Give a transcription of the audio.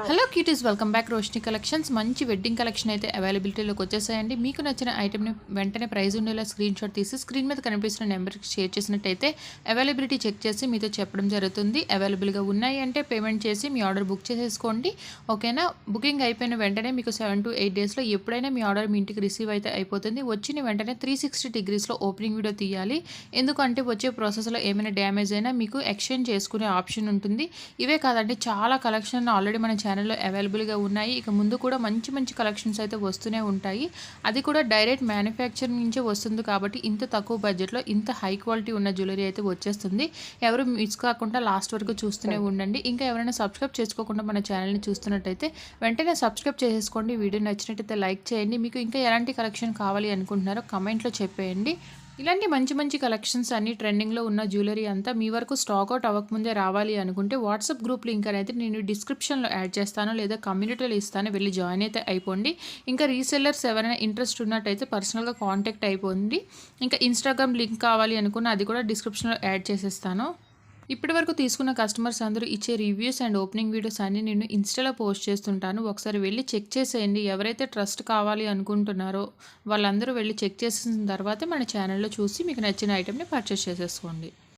Hello cuties, welcome back Roshini collections. మంచి wedding collection అయితే అవైలబిలిటీలోకి వచ్చేసాయండి. మీకు నచ్చిన ఐటెంని వెంటనే ప్రైస్ ఉండేలా స్క్రీన్ షాట్ తీసి స్క్రీన్ మీద కనిపిస్తున్న నెంబర్కి షేర్ చేసినట్టయితే అవైలబిలిటీ చెక్ చేసి మీతో చెప్పడం జరుగుతుంది. అవైలబుల్గా ఉన్నాయి అంటే పేమెంట్ చేసి మీ ఆర్డర్ బుక్ చేసేసుకోండి. ఓకేనా? బుకింగ్ అయిపోయిన వెంటనే మీకు 7 to 8 డేస్లో ఎప్పుడైనా మీ ఆర్డర్ మీ ఇంటికి రిసీవ్ అయితే అయిపోతుంది. వచ్చిన వెంటనే 360 degreesలో ఓపెనింగ్ వీడియో తీయాలి. ఎందుకంటే వచ్చే ప్రాసెస్లో ఏమైనా డ్యామేజ్ అయినా మీకు ఎక్స్చేంజ్ చేసుకునే ఆప్షన్ ఉంటుంది. ఇవే కాదండి, చాలా కలెక్షన్ ఆల్రెడీ మన ఛానల్లో అవైలబుల్గా ఉన్నాయి. ఇక ముందు కూడా మంచి మంచి కలెక్షన్స్ అయితే వస్తూనే ఉంటాయి. అది కూడా డైరెక్ట్ మ్యానుఫ్యాక్చరింగ్ నుంచే వస్తుంది కాబట్టి ఇంత తక్కువ బడ్జెట్లో ఇంత హై క్వాలిటీ ఉన్న జ్యువెలరీ అయితే వచ్చేస్తుంది. ఎవరు మిస్ కాకుండా లాస్ట్ వరకు చూస్తూనే ఉండండి. ఇంకా ఎవరైనా సబ్స్క్రైబ్ చేసుకోకుండా మన ఛానల్ని చూస్తున్నట్టయితే వెంటనే సబ్స్క్రైబ్ చేసేసుకోండి. వీడియో నచ్చినట్టయితే లైక్ చేయండి. మీకు ఇంకా ఎలాంటి కలెక్షన్ కావాలి అనుకుంటున్నారో కమెంట్లో చెప్పేయండి. ఇలాంటి మంచి మంచి కలెక్షన్స్ అన్ని ట్రెండింగ్లో ఉన్న జ్యువెలరీ అంతా మీ వరకు స్టాక్ అవుట్ అవ్వకముందే రావాలి అనుకుంటే వాట్సాప్ గ్రూప్ లింక్ అనేది నేను డిస్క్రిప్షన్లో యాడ్ చేస్తాను, లేదా కమ్యూనిటీలో ఇస్తాను. వెళ్ళి జాయిన్ అయితే అయిపోండి. ఇంకా రీసెల్లర్స్ ఎవరైనా ఇంట్రెస్ట్ ఉన్నట్టయితే పర్సనల్గా కాంటాక్ట్ అయిపోండి. ఇంకా ఇన్స్టాగ్రామ్ లింక్ కావాలి అనుకున్న అది కూడా డిస్క్రిప్షన్లో యాడ్ చేసేస్తాను. ఇప్పటివరకు తీసుకున్న కస్టమర్స్ అందరూ ఇచ్చే రివ్యూస్ అండ్ ఓపెనింగ్ వీడియోస్ అన్ని నేను ఇన్స్టాలో పోస్ట్ చేస్తుంటాను. ఒకసారి వెళ్ళి చెక్ చేసేయండి. ఎవరైతే ట్రస్ట్ కావాలి అనుకుంటున్నారో వాళ్ళందరూ వెళ్ళి చెక్ చేసిన తర్వాతే మన ఛానల్లో చూసి మీకు నచ్చిన ఐటెంని పర్చేస్ చేసేసుకోండి.